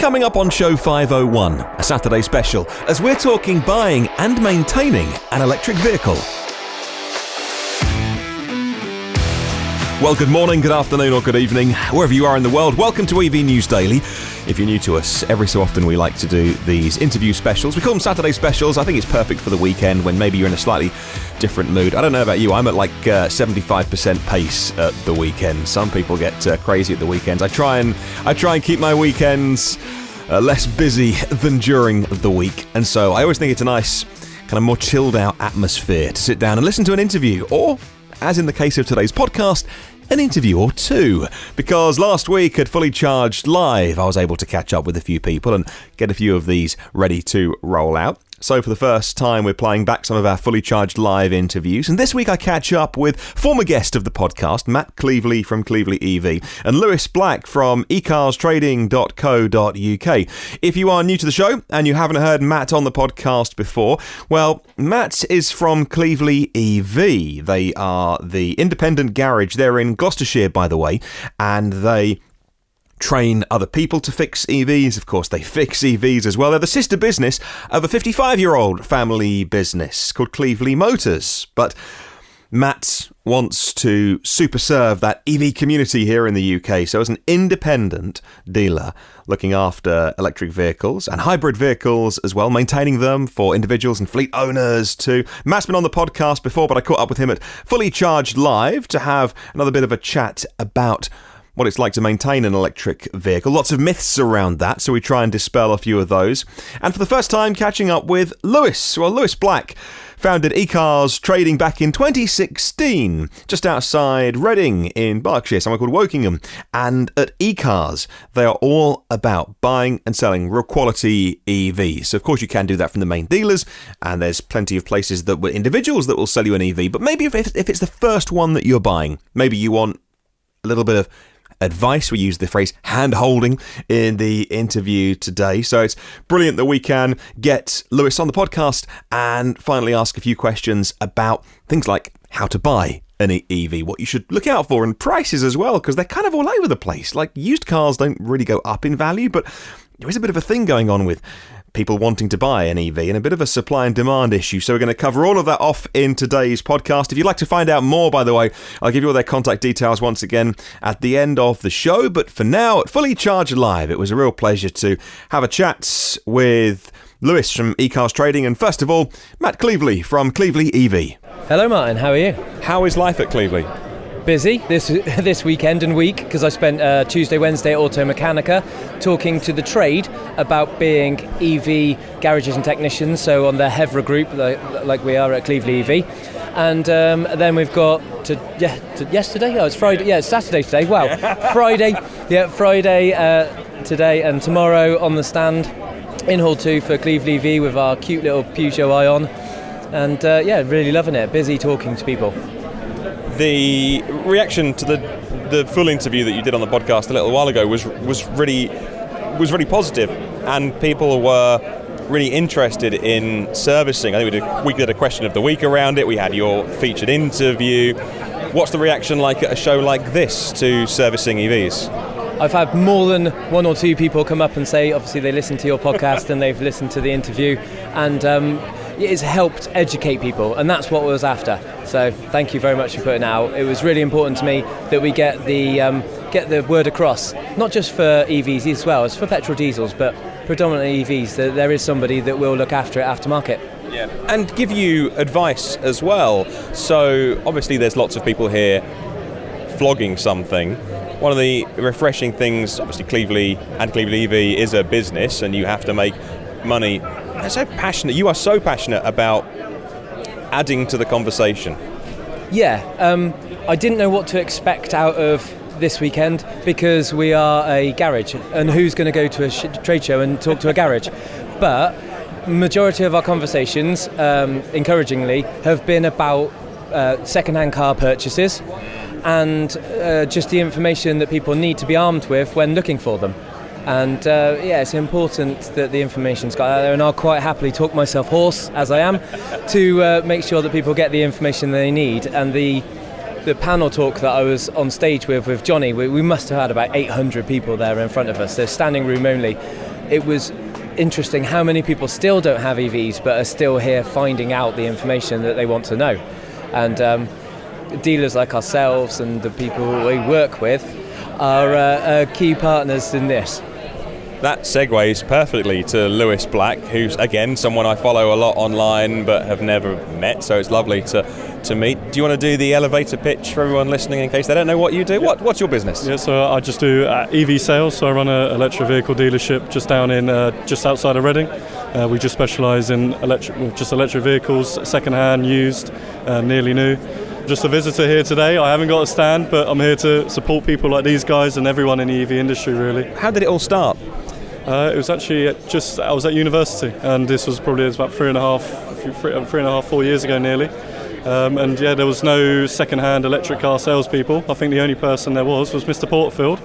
coming up on show 501, a Saturday special, as we're talking buying and maintaining an electric vehicle. Well, good morning, good afternoon or good evening, wherever you are in the world. Welcome to EV News Daily. If you're new to us, every so often we like to do these interview specials. We call them Saturday specials. I think it's perfect for the weekend when maybe you're in a slightly different mood. I don't know about you, I'm at like 75% pace at the weekend. Some people get crazy at the weekends. I try and keep my weekends less busy than during the week. And so I always think it's a nice, kind of more chilled out atmosphere to sit down and listen to an interview, or, as in the case of today's podcast, an interview or two. Because last week at Fully Charged Live, I was able to catch up with a few people and get a few of these ready to roll out. So for the first time, we're playing back some of our Fully Charged Live interviews. And this week I catch up with former guest of the podcast, Matt Cleveley from Cleveley EV, and Lewis Black from ecarstrading.co.uk. If you are new to the show and you haven't heard Matt on the podcast before, well, Matt is from Cleveley EV. They are the independent garage. They're in Gloucestershire, by the way, and they train other people to fix EVs. Of course, they fix EVs as well. They're the sister business of a 55-year-old family business called Cleveley Motors. But Matt wants to super serve that EV community here in the UK. So as an independent dealer looking after electric vehicles and hybrid vehicles as well, maintaining them for individuals and fleet owners too. Matt's been on the podcast before, but I caught up with him at Fully Charged Live to have another bit of a chat about what it's like to maintain an electric vehicle. Lots of myths around that, so we try and dispel a few of those. And for the first time, catching up with Lewis. Well, Lewis Black founded eCars Trading back in 2016, just outside Reading in Berkshire, somewhere called Wokingham. And at eCars, they are all about buying and selling real quality EVs. So, of course, you can do that from the main dealers, and there's plenty of places that were individuals that will sell you an EV. But maybe if it's the first one that you're buying, maybe you want a little bit of advice. We use the phrase hand-holding in the interview today. So it's brilliant that we can get Lewis on the podcast and finally ask a few questions about things like how to buy an EV, what you should look out for, and prices as well, because they're kind of all over the place. Like, used cars don't really go up in value, but there is a bit of a thing going on with people wanting to buy an EV and a bit of a supply and demand issue. So we're going to cover all of that off in today's podcast. If you'd like to find out more, by the way, I'll give you all their contact details once again at the end of the show. But for now, at Fully Charged Live, it was a real pleasure to have a chat with Lewis from eCars Trading, and first of all, Matt Cleveley from Cleveley EV. Hello Martin, how are you? How is life at Cleveley? Busy this weekend and week, because I spent Tuesday, Wednesday at Automechanica talking to the trade about being EV garages and technicians, so on the Hevra group like we are at Cleveley EV. And then we've got to yesterday? Oh, it's Friday. Yeah, it's Saturday today. Wow. Friday. Yeah, Friday today and tomorrow on the stand in Hall 2 for Cleveley EV with our cute little Peugeot Ion. And really loving it. Busy talking to people. The reaction to the full interview that you did on the podcast a little while ago was really positive, and people were really interested in servicing. I think we did a question of the week around it. We had your featured interview. What's the reaction like at a show like this to servicing EVs? I've had more than one or two people come up and say, obviously they listened to your podcast and they've listened to the interview, and it's helped educate people, and that's what I was after. So thank you very much for putting it out. It was really important to me that we get the word across, not just for EVs as well, as for petrol diesels, but predominantly EVs, that there is somebody that will look after it aftermarket. Yeah, and give you advice as well. So obviously there's lots of people here flogging something. One of the refreshing things, obviously Cleveley and Cleveley EV is a business, and you have to make money. They're so passionate. You are so passionate about adding to the conversation. Yeah, I didn't know what to expect out of this weekend, because we are a garage, and who's going to go to a trade show and talk to a garage? But majority of our conversations, encouragingly, have been about second-hand car purchases and just the information that people need to be armed with when looking for them. And it's important that the information's got out there, and I'll quite happily talk myself hoarse, as I am, to make sure that people get the information they need. And the the panel talk that I was on stage with Johnny, we must have had about 800 people there in front of us. They're standing room only. It was interesting how many people still don't have EVs but are still here finding out the information that they want to know. And dealers like ourselves and the people we work with are key partners in this. That segues perfectly to Lewis Black, who's, again, someone I follow a lot online but have never met, so it's lovely to meet. Do you want to do the elevator pitch for everyone listening in case they don't know what you do? Yeah. What's your business? Yeah, so I just do EV sales, so I run an electric vehicle dealership just down in, just outside of Reading. We just specialise in electric vehicles, second-hand, used, nearly new. Just a visitor here today. I haven't got a stand, but I'm here to support people like these guys and everyone in the EV industry, really. How did it all start? It was actually I was at university, and this was probably about 4 years ago nearly. And yeah, there was no second-hand electric car salespeople. I think the only person there was Mr. Porterfield,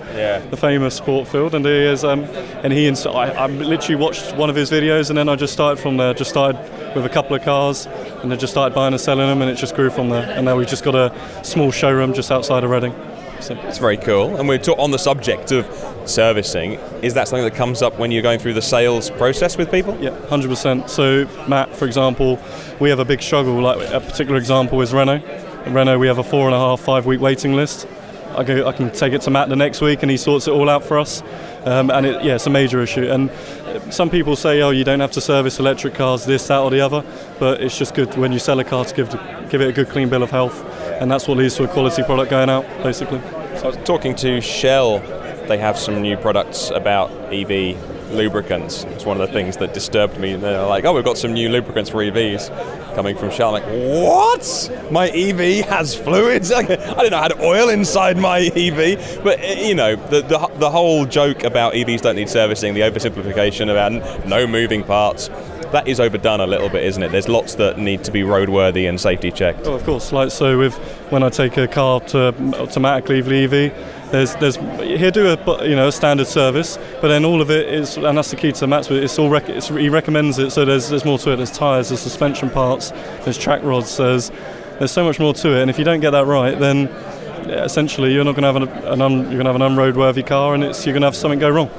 the famous Porterfield, and I literally watched one of his videos, and then I just started from there. Just started with a couple of cars, and then just started buying and selling them, and it just grew from there. And now we just got a small showroom just outside of Reading. So. It's very cool. And we're on the subject of servicing. Is that something that comes up when you're going through the sales process with people? Yeah, 100%. So Matt, for example, we have a big struggle. Like a particular example is Renault. In Renault, we have a 4.5-5 week waiting list. I can take it to Matt the next week, and he sorts it all out for us. It's a major issue. And some people say, oh, you don't have to service electric cars, this, that, or the other. But it's just good when you sell a car to give it a good, clean bill of health. And that's what leads to a quality product going out, basically. So I was talking to Shell. They have some new products about EV lubricants. It's one of the things that disturbed me. They're like, oh, we've got some new lubricants for EVs coming from Shell. I'm like, what? My EV has fluids? I didn't know I had oil inside my EV. But, the whole joke about EVs don't need servicing, the oversimplification about no moving parts, that is overdone a little bit, isn't it? There's lots that need to be roadworthy and safety checked. Oh, of course. When I take a car to Matt Cleveland EV, he'll do a standard service, but then all of it is, and that's the key to Matt's. He recommends it, so there's more to it. There's tyres, there's suspension parts, there's track rods. There's so much more to it, and if you don't get that right, then essentially you're not going to have an unroadworthy car, and you're going to have something go wrong.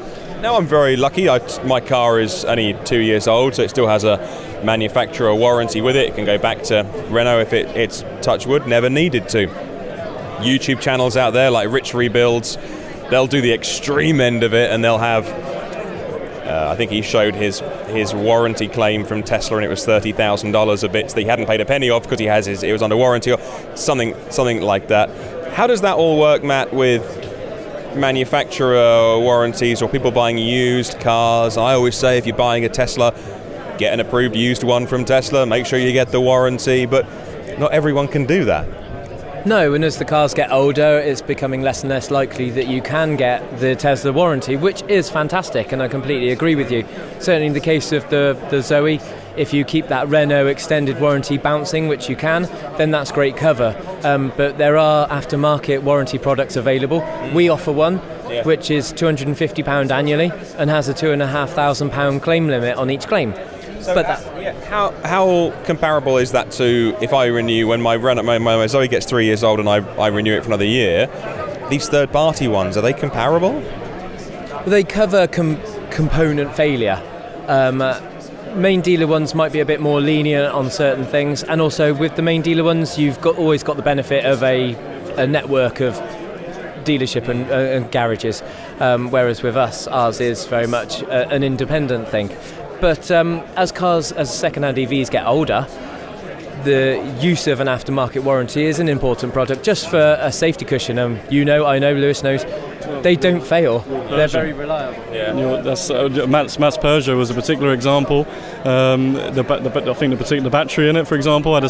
Now I'm very lucky. My car is only 2 years old, so it still has a manufacturer warranty with it. It can go back to Renault if it's touch wood, never needed to. YouTube channels out there like Rich Rebuilds, they'll do the extreme end of it, and they'll have I think he showed his warranty claim from Tesla, and it was $30,000 a bit that he hadn't paid a penny of because it was under warranty or something like that. How does that all work, Matt, with manufacturer warranties or people buying used cars? I always say if you're buying a Tesla, get an approved used one from Tesla, make sure you get the warranty, but not everyone can do that. No, and as the cars get older, it's becoming less and less likely that you can get the Tesla warranty, which is fantastic, and I completely agree with you. Certainly in the case of the Zoe, if you keep that Renault extended warranty bouncing, which you can, then that's great cover. But there are aftermarket warranty products available. We offer one, which is £250 annually and has a £2,500 claim limit on each claim. So how comparable is that to if I renew when my Zoe gets 3 years old and I renew it for another year? These third-party ones, are they comparable? They cover component failure. Main dealer ones might be a bit more lenient on certain things, and also with the main dealer ones, you've always got the benefit of a network of dealership and garages, whereas with us, ours is very much an independent thing. But as second-hand EVs get older, the use of an aftermarket warranty is an important product just for a safety cushion. I know, Lewis knows, they don't fail. They're very reliable. Yeah. That's Matt's Peugeot was a particular example. I think the battery in it, for example, had a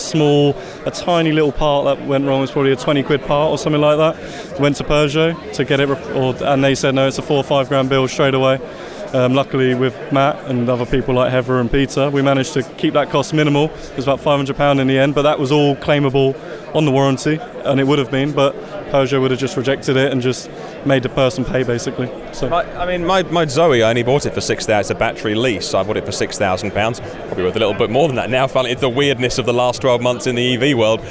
tiny little part that went wrong. It was probably a 20 quid part or something like that. Went to Peugeot to get it, and they said no, it's a 4 or 5 grand bill straight away. Luckily with Matt and other people like Heather and Peter, we managed to keep that cost minimal. It was about £500 in the end, but that was all claimable on the warranty, and it would have been, but Peugeot would have just rejected it and just made the person pay, basically. So my Zoe, I only bought it for £6,000. It's a battery lease, so I bought it for £6,000. Probably worth a little bit more than that now. Finally, it's the weirdness of the last 12 months in the EV world.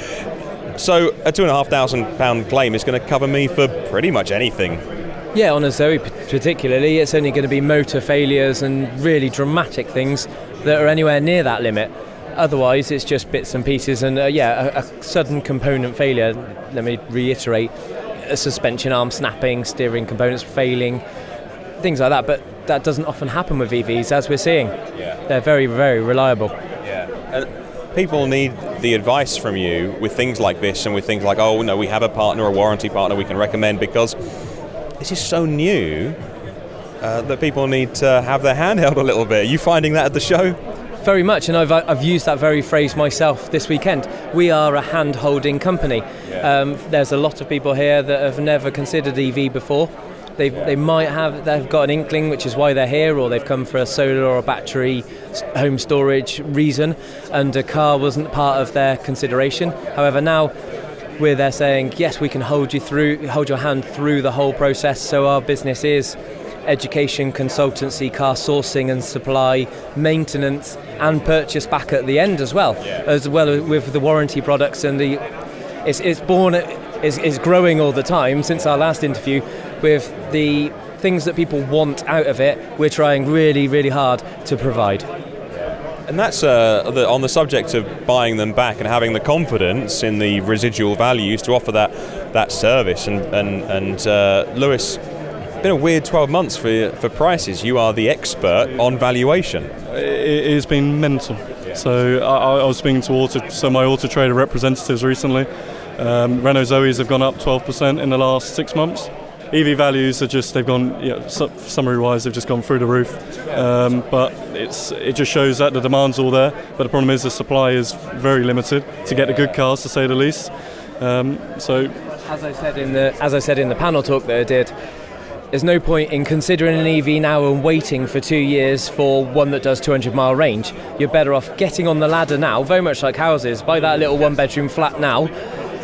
So a £2,500 claim is going to cover me for pretty much anything. Yeah, on a Zoe particularly, it's only going to be motor failures and really dramatic things that are anywhere near that limit. Otherwise, it's just bits and pieces and, a sudden component failure. Let me reiterate, a suspension arm snapping, steering components failing, things like that. But that doesn't often happen with EVs, as we're seeing. Yeah. They're very, very reliable. Yeah. And people need the advice from you with things like this and with things like, oh, no, we have a partner, a warranty partner we can recommend, because this is so new that people need to have their hand held a little bit. Are you finding that at the show? Very much, and I've used that very phrase myself this weekend. We are a hand-holding company. Yeah. There's a lot of people here that have never considered EV before. They've got an inkling, which is why they're here, or they've come for a solar or a battery home storage reason, and a car wasn't part of their consideration. However, now we're there saying, yes, we can hold your hand through the whole process. So our business is education, consultancy, car sourcing and supply, maintenance and purchase back at the end as well with the warranty products, and it's growing all the time since our last interview with the things that people want out of it. We're trying really, really hard to provide. And that's on the subject of buying them back and having the confidence in the residual values to offer that service. And Lewis, it's been a weird 12 months for prices. You are the expert on valuation. It has been mental. Yeah. So I was speaking to my Auto Trader representatives recently. Renault Zoes have gone up 12% in the last 6 months. EV values are they've gone, summary-wise, they've just gone through the roof. But it just shows that the demand's all there. But the problem is the supply is very limited to get the good cars, to say the least. So, as I said in the panel talk that I did, there's no point in considering an EV now and waiting for 2 years for one that does 200-mile range. You're better off getting on the ladder now, very much like houses. Buy that little one-bedroom flat now,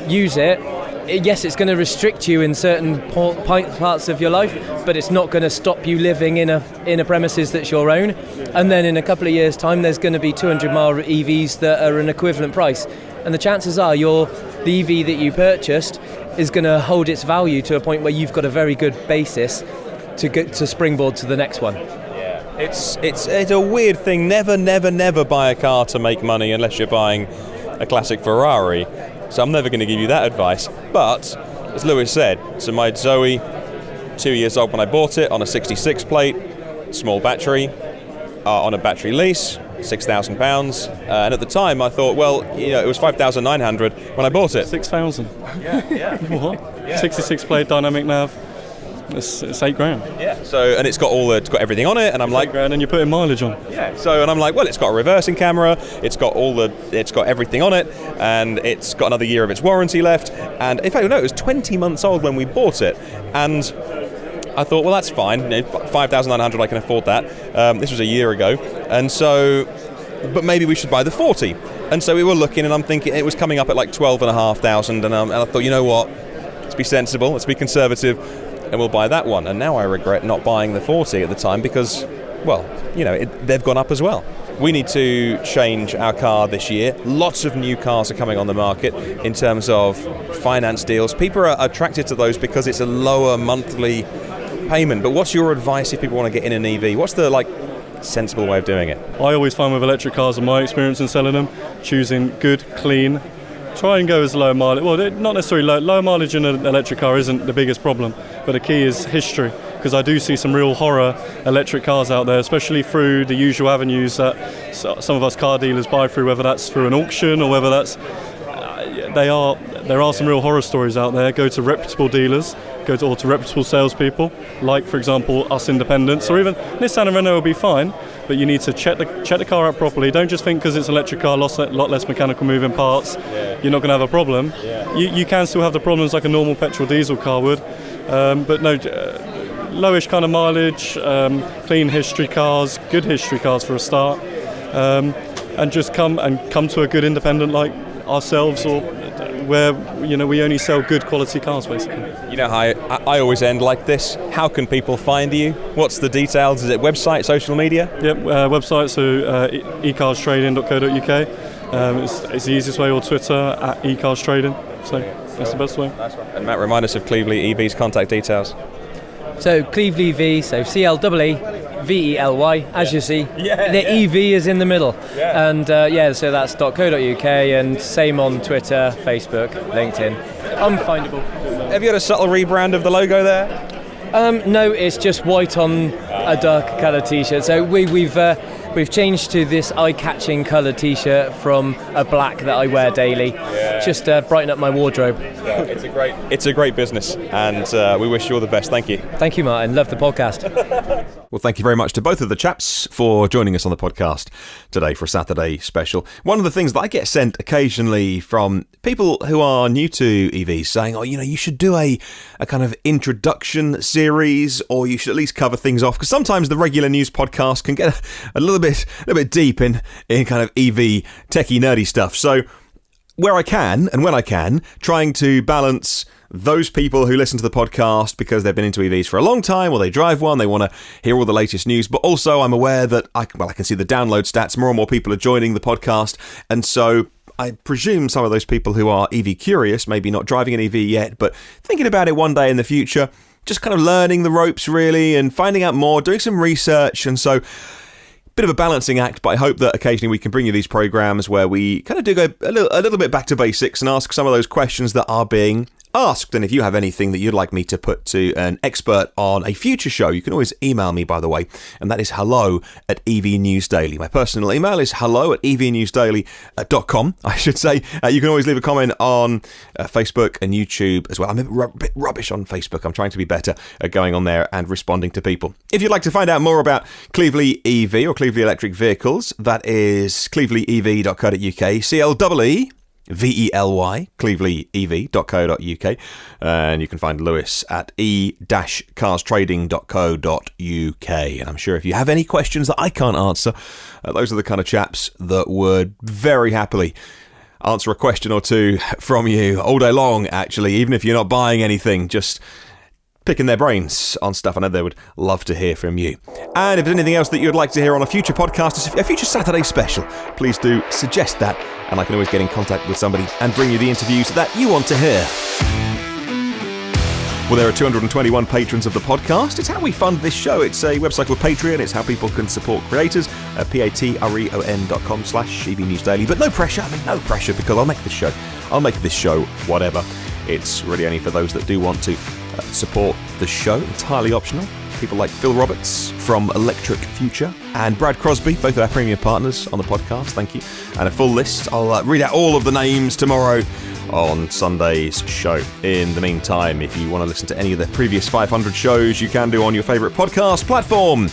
use it. Yes, it's going to restrict you in certain parts of your life, but it's not going to stop you living in a premises that's your own. And then in a couple of years' time, there's going to be 200-mile EVs that are an equivalent price. And the chances are the EV that you purchased is going to hold its value to a point where you've got a very good basis to springboard to the next one. Yeah. It's a weird thing. Never buy a car to make money unless you're buying a classic Ferrari. So I'm never going to give you that advice. But, as Lewis said, so my Zoe, 2 years old when I bought it, on a 66 plate, small battery, on a battery lease, £6,000. And at the time I thought, well, it was 5,900 when I bought it. 6,000. Yeah. What? Yeah. 66 plate dynamic nav. It's £8,000. Yeah. So, and it's got everything on it, and I'm like, £8,000, and you're putting mileage on. Yeah. So, and I'm like, well, it's got a reversing camera, it's got everything on it, and it's got another year of its warranty left. And in fact, no, it was 20 months old when we bought it, and I thought, well, that's fine. 5,900, I can afford that. This was a year ago, and so, but maybe we should buy the 40. And so we were looking, and I'm thinking it was coming up at like 12,500, and I thought, you know what? Let's be sensible. Let's be conservative. And we'll buy that one. And now I regret not buying the 40 at the time because, well, they've gone up as well. We need to change our car this year. Lots of new cars are coming on the market in terms of finance deals. People are attracted to those because it's a lower monthly payment. But what's your advice if people want to get in an EV? What's the sensible way of doing it? I always find with electric cars, in my experience in selling them, choosing good, clean, try and go as low mileage. Well, not necessarily low mileage in an electric car isn't the biggest problem, but the key is history, because I do see some real horror electric cars out there, especially through the usual avenues that some of us car dealers buy through, whether that's through an auction or whether that's there are some real horror stories out there. Go to reputable dealers, or to reputable salespeople, like for example us independents, or even Nissan and Renault will be fine. But you need to check the car out properly. Don't just think because it's an electric car, a lot less mechanical moving parts, you're not going to have a problem. Yeah. You can still have the problems like a normal petrol diesel car would, but no, lowish kind of mileage, clean history cars, good history cars for a start, and just come to a good independent like ourselves, or where we only sell good quality cars basically. How I always end like this. How can people find you? What's the details? Is it website, social media? Yep, website, so ecarstrading.co.uk. It's the easiest way, or Twitter @ecarstrading. So that's the best way. Nice one. And Matt, remind us of Cleveley EV's contact details. So Cleveley EV, so CLEEVELY, as you see. The EV is in the middle. And so that's .co.uk, and same on Twitter, Facebook, LinkedIn. Unfindable. Have you had a subtle rebrand of the logo there? No, it's just white on a dark coloured T-shirt. So we've changed to this eye-catching coloured T-shirt from a black that I wear daily. Just brighten up my wardrobe. Yeah, it's a great business, and we wish you all the best. Thank you. Thank you, Martin. Love the podcast. Well, thank you very much to both of the chaps for joining us on the podcast today for a Saturday special. One of the things that I get sent occasionally from people who are new to EVs saying, you should do a kind of introduction series, or you should at least cover things off, because sometimes the regular news podcast can get a little bit deep in kind of EV techie nerdy stuff. So where I can and when I can, trying to balance those people who listen to the podcast because they've been into EVs for a long time, or they drive one, they want to hear all the latest news, but also I'm aware that I can see the download stats, more and more people are joining the podcast, and so I presume some of those people who are EV curious, maybe not driving an EV yet, but thinking about it one day in the future, just kind of learning the ropes really and finding out more, doing some research, and so bit of a balancing act, but I hope that occasionally we can bring you these programs where we kind of do go a little bit back to basics and ask some of those questions that are being asked. And if you have anything that you'd like me to put to an expert on a future show, you can always email me, by the way, and that is hello@EV News Daily. My personal email is hello@evnewsdaily.com, I should say. You can always leave a comment on Facebook and YouTube as well. I'm a bit rubbish on Facebook. I'm trying to be better at going on there and responding to people. If you'd like to find out more about Cleveley EV or Cleveley Electric Vehicles, that is cleveleyev.co.uk, CLEEVELY, cleveleyev.co.uk, and you can find Lewis at e-carstrading.co.uk. And I'm sure if you have any questions that I can't answer, those are the kind of chaps that would very happily answer a question or two from you all day long, actually, even if you're not buying anything, just picking their brains on stuff. I know they would love to hear from you. And if there's anything else that you'd like to hear on a future podcast, a future Saturday special, please do suggest that, and I can always get in contact with somebody and bring you the interviews that you want to hear. Well, there are 221 patrons of the podcast. It's how we fund this show. It's a website called Patreon. It's how people can support creators at patreon.com/EV News Daily. But no pressure. No pressure, because I'll make this show whatever. It's really only for those that do want to support the show. Entirely optional. People like Phil Roberts from Electric Future and Brad Crosby, both of our premium partners on the podcast. Thank you. And a full list. I'll read out all of the names tomorrow on Sunday's show. In the meantime, if you want to listen to any of the previous 500 shows, you can do on your favourite podcast platform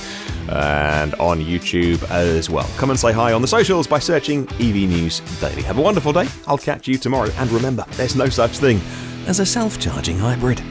and on YouTube as well. Come and say hi on the socials by searching EV News Daily. Have a wonderful day. I'll catch you tomorrow. And remember, there's no such thing as a self-charging hybrid.